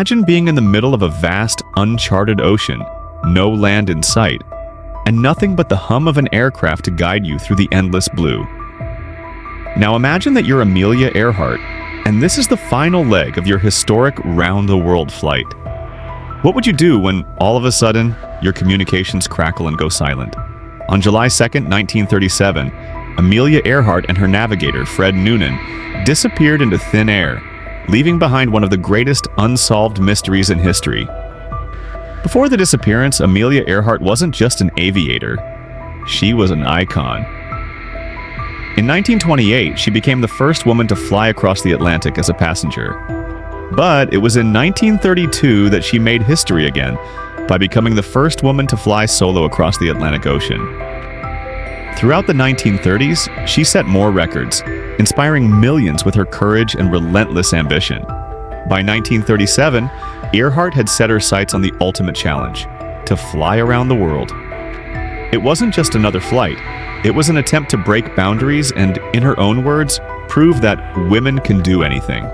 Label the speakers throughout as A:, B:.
A: Imagine being in the middle of a vast, uncharted ocean, no land in sight, and nothing but the hum of an aircraft to guide you through the endless blue. Now imagine that you're Amelia Earhart, and this is the final leg of your historic round-the-world flight. What would you do when, all of a sudden, your communications crackle and go silent? On July 2, 1937, Amelia Earhart and her navigator, Fred Noonan, disappeared into thin air, leaving behind one of the greatest unsolved mysteries in history. Before the disappearance, Amelia Earhart wasn't just an aviator. She was an icon. In 1928, she became the first woman to fly across the Atlantic as a passenger. But it was in 1932 that she made history again by becoming the first woman to fly solo across the Atlantic Ocean. Throughout the 1930s, she set more records, inspiring millions with her courage and relentless ambition. By 1937, Earhart had set her sights on the ultimate challenge, to fly around the world. It wasn't just another flight. It was an attempt to break boundaries and, in her own words, prove that women can do anything.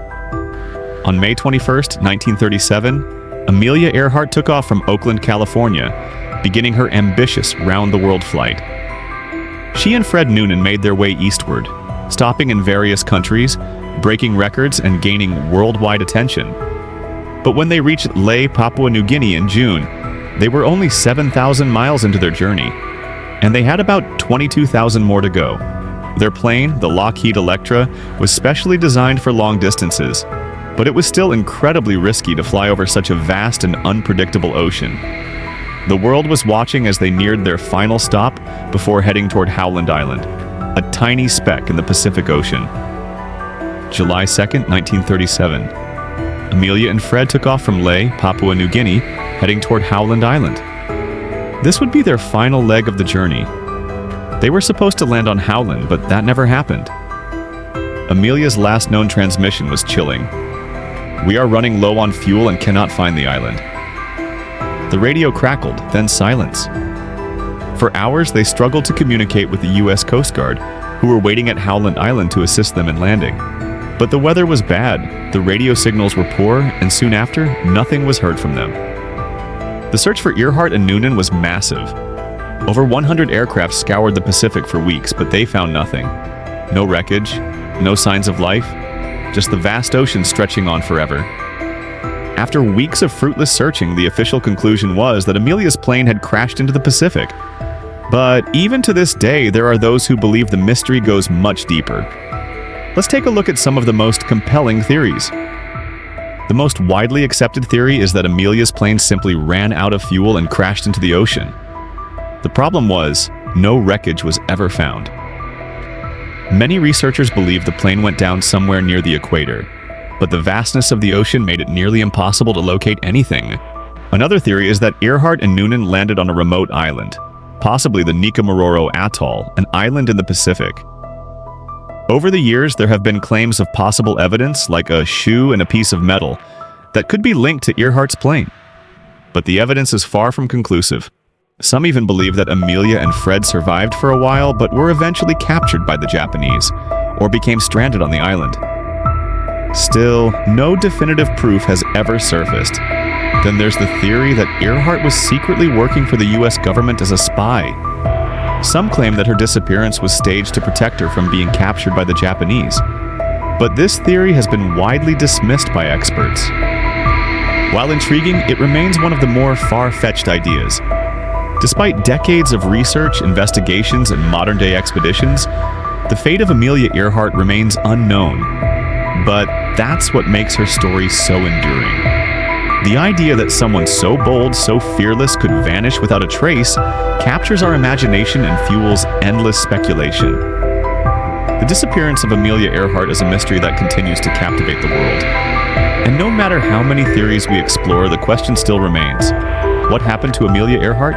A: On May 21, 1937, Amelia Earhart took off from Oakland, California, beginning her ambitious round-the-world flight. She and Fred Noonan made their way eastward, stopping in various countries, breaking records, and gaining worldwide attention. But when they reached Lae, Papua New Guinea in June, they were only 7,000 miles into their journey, and they had about 22,000 more to go. Their plane, the Lockheed Electra, was specially designed for long distances, but it was still incredibly risky to fly over such a vast and unpredictable ocean. The world was watching as they neared their final stop before heading toward Howland Island, a tiny speck in the Pacific Ocean. July 2, 1937. Amelia and Fred took off from Lae, Papua New Guinea, heading toward Howland Island. This would be their final leg of the journey. They were supposed to land on Howland, but that never happened. Amelia's last known transmission was chilling. "We are running low on fuel and cannot find the island." The radio crackled, then silence. For hours, they struggled to communicate with the U.S. Coast Guard, who were waiting at Howland Island to assist them in landing. But the weather was bad, the radio signals were poor, and soon after, nothing was heard from them. The search for Earhart and Noonan was massive. Over 100 aircraft scoured the Pacific for weeks, but they found nothing. No wreckage, no signs of life, just the vast ocean stretching on forever. After weeks of fruitless searching, the official conclusion was that Amelia's plane had crashed into the Pacific. But even to this day, there are those who believe the mystery goes much deeper. Let's take a look at some of the most compelling theories. The most widely accepted theory is that Amelia's plane simply ran out of fuel and crashed into the ocean. The problem was, no wreckage was ever found. Many researchers believe the plane went down somewhere near the equator, but the vastness of the ocean made it nearly impossible to locate anything. Another theory is that Earhart and Noonan landed on a remote island, possibly the Nikamororo Atoll, an island in the Pacific. Over the years, there have been claims of possible evidence, like a shoe and a piece of metal, that could be linked to Earhart's plane. But the evidence is far from conclusive. Some even believe that Amelia and Fred survived for a while, but were eventually captured by the Japanese, or became stranded on the island. Still, no definitive proof has ever surfaced. Then there's the theory that Earhart was secretly working for the US government as a spy. Some claim that her disappearance was staged to protect her from being captured by the Japanese. But this theory has been widely dismissed by experts. While intriguing, it remains one of the more far-fetched ideas. Despite decades of research, investigations, and modern-day expeditions, the fate of Amelia Earhart remains unknown. But that's what makes her story so enduring. The idea that someone so bold, so fearless could vanish without a trace captures our imagination and fuels endless speculation. The disappearance of Amelia Earhart is a mystery that continues to captivate the world. And no matter how many theories we explore, the question still remains: what happened to Amelia Earhart?